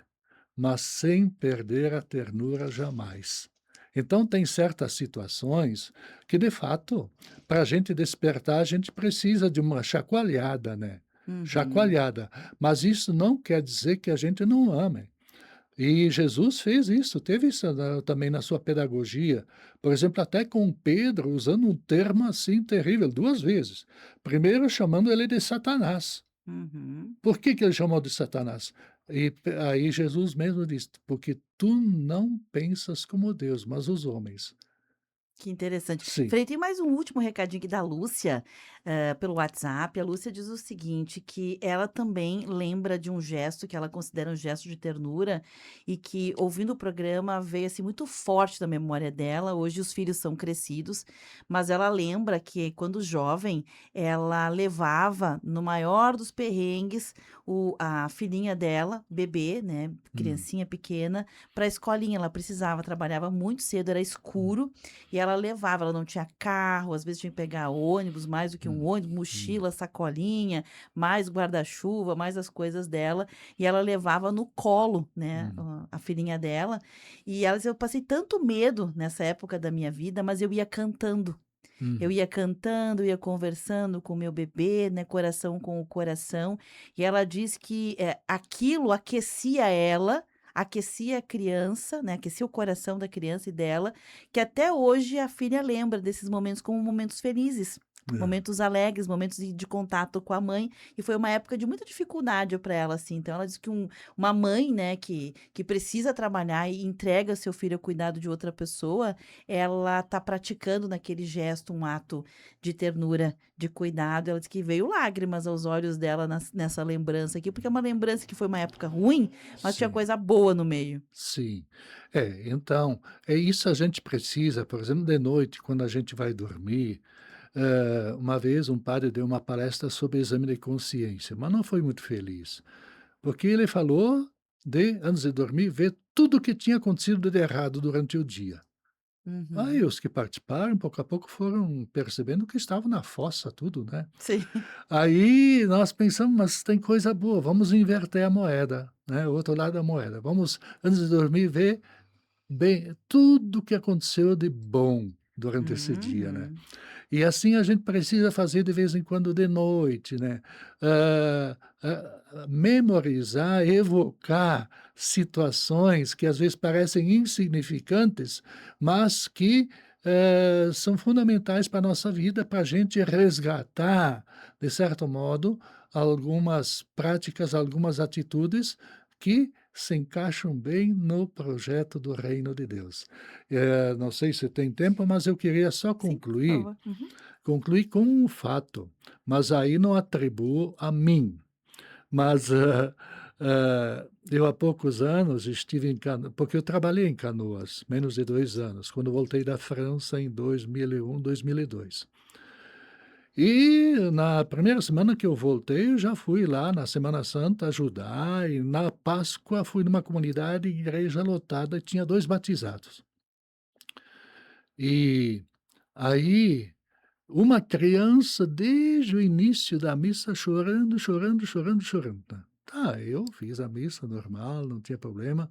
mas sem perder a ternura jamais". Então tem certas situações que, de fato, para a gente despertar, a gente precisa de uma chacoalhada, né, Uhum. chacoalhada. Mas isso não quer dizer que a gente não ame. E Jesus fez isso, teve isso também na sua pedagogia. Por exemplo, até com Pedro, usando um termo assim terrível, 2 vezes. Primeiro chamando ele de Satanás. Uhum. Por que que ele chamou de Satanás? E aí Jesus mesmo diz: "Porque tu não pensas como Deus, mas os homens". Que interessante. Sim. Frei, tem mais um último recadinho aqui da Lúcia, pelo WhatsApp. A Lúcia diz o seguinte, que ela também lembra de um gesto que ela considera um gesto de ternura e que, ouvindo o programa, veio assim muito forte da memória dela. Hoje os filhos são crescidos, mas ela lembra que quando jovem, ela levava no maior dos perrengues a filhinha dela, bebê, né, Hum, criancinha pequena, para a escolinha. Ela precisava, trabalhava muito cedo, era escuro, e ela levava, ela não tinha carro, às vezes tinha que pegar ônibus, mais do que um hum, ônibus, hum, mochila, sacolinha, mais guarda-chuva, mais as coisas dela, e ela levava no colo, né, hum, a filhinha dela. E ela dizia: "Eu passei tanto medo nessa época da minha vida, mas eu ia cantando. Eu hum, ia cantando, ia conversando com o meu bebê, né, coração com o coração". E ela diz que, aquilo aquecia ela, aquecia a criança, né, aquecia o coração da criança e dela, que até hoje a filha lembra desses momentos como momentos felizes, é, momentos alegres, momentos de contato com a mãe, e foi uma época de muita dificuldade para ela, assim. Então ela diz que uma mãe, né, que precisa trabalhar e entrega seu filho ao cuidado de outra pessoa, ela tá praticando naquele gesto um ato de ternura, de cuidado. Ela disse que veio lágrimas aos olhos dela nessa lembrança aqui, porque é uma lembrança que foi uma época ruim, mas tinha sim, coisa boa no meio. sim. Então, é isso a gente precisa, por exemplo, de noite, quando a gente vai dormir. Uma vez um padre deu uma palestra sobre exame de consciência, mas não foi muito feliz, porque ele falou de, antes de dormir, ver tudo o que tinha acontecido de errado durante o dia. Aí Uhum. os que participaram, pouco a pouco, foram percebendo que estavam na fossa tudo, né. Sim. Aí nós pensamos: "Mas tem coisa boa, vamos inverter a moeda, né, o outro lado da moeda. Vamos, antes de dormir, ver bem tudo o que aconteceu de bom durante esse dia, né". Uhum. E assim a gente precisa fazer de vez em quando de noite, né. Memorizar, evocar situações que às vezes parecem insignificantes, mas que, são fundamentais para a nossa vida, para a gente resgatar, de certo modo, algumas práticas, algumas atitudes que se encaixam bem no projeto do reino de Deus. Não sei se tem tempo, mas eu queria só Sim, por concluir favor. Uhum. concluir com um fato, mas aí não atribuo a mim. Mas, eu há poucos anos estive em Cano porque eu trabalhei em Canoas, menos de 2 anos, quando voltei da França em 2001, 2002. E na primeira semana que eu voltei, eu já fui lá na Semana Santa ajudar, e na Páscoa fui numa comunidade, igreja lotada, tinha 2 batizados. E aí uma criança desde o início da missa chorando, chorando, chorando, chorando, né. Tá, eu fiz a missa normal, não tinha problema.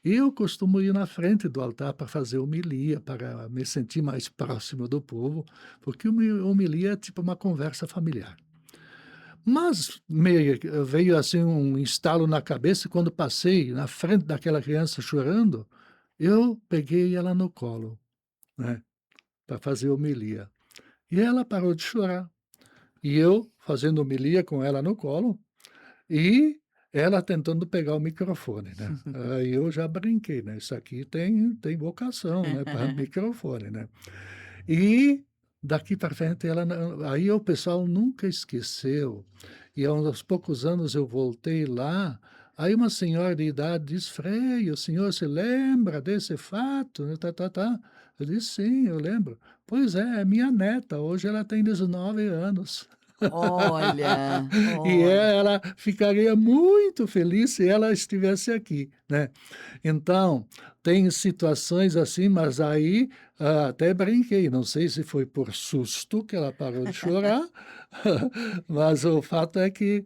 Eu costumo ir na frente do altar para fazer homilia, para me sentir mais próximo do povo, porque homilia é tipo uma conversa familiar. Mas veio assim um estalo na cabeça, e quando passei na frente daquela criança chorando, eu peguei ela no colo, né, para fazer homilia. E ela parou de chorar. E eu fazendo homilia com ela no colo, e ela tentando pegar o microfone, né. Aí eu já brinquei, né, isso aqui tem vocação, né, para microfone, né. E daqui para frente ela não, aí o pessoal nunca esqueceu, e aos poucos anos eu voltei lá, aí uma senhora de idade diz: "Frei, o senhor se lembra desse fato, né, tá". Eu disse: "Sim, eu lembro". "Pois é, é minha neta, hoje ela tem 19 anos". Olha, E olha. ela ficaria muito feliz se ela estivesse aqui, né. Então, tem situações assim, mas aí, até brinquei, não sei se foi por susto que ela parou de chorar, mas o fato é que,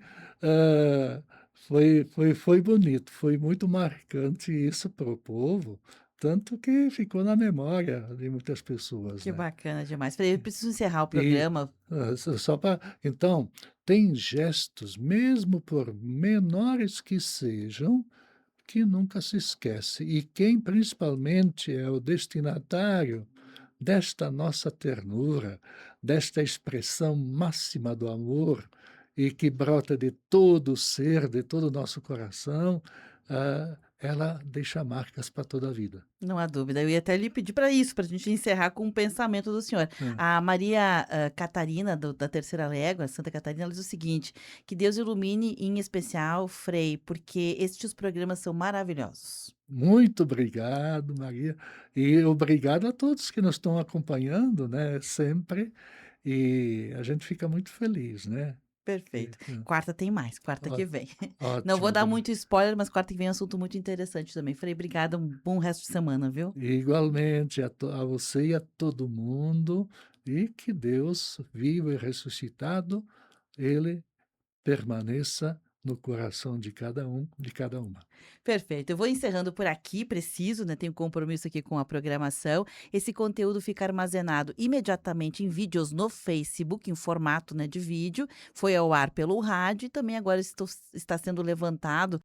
foi bonito, foi muito marcante isso para o povo, tanto que ficou na memória de muitas pessoas, Que né. bacana demais. Frei, eu preciso encerrar o E, programa. só para então, tem gestos, mesmo por menores que sejam, que nunca se esquece. E quem principalmente é o destinatário desta nossa ternura, desta expressão máxima do amor, e que brota de todo o ser, de todo o nosso coração, ela deixa marcas para toda a vida. Não há dúvida. Eu ia até lhe pedir para isso, para a gente encerrar com um pensamento do senhor. Hã. A Maria Catarina, da Terceira Légua, Santa Catarina, ela diz o seguinte: que Deus ilumine em especial Frei, porque estes programas são maravilhosos. Muito obrigado, Maria, e obrigado a todos que nos estão acompanhando, né, sempre, e a gente fica muito feliz, né. Perfeito. Hã. Quarta tem mais, quarta Ó que vem. Não vou ótimo, dar muito spoiler, mas quarta que vem é um assunto muito interessante também. Frei, obrigada, um bom resto de semana, viu? Igualmente a você e a todo mundo, e que Deus vivo e ressuscitado, ele permaneça no coração de cada um, de cada uma. Perfeito. Eu vou encerrando por aqui, preciso, né? Tenho compromisso aqui com a programação. Esse conteúdo fica armazenado imediatamente em vídeos no Facebook, em formato, né, de vídeo. Foi ao ar pelo rádio e também agora está sendo levantado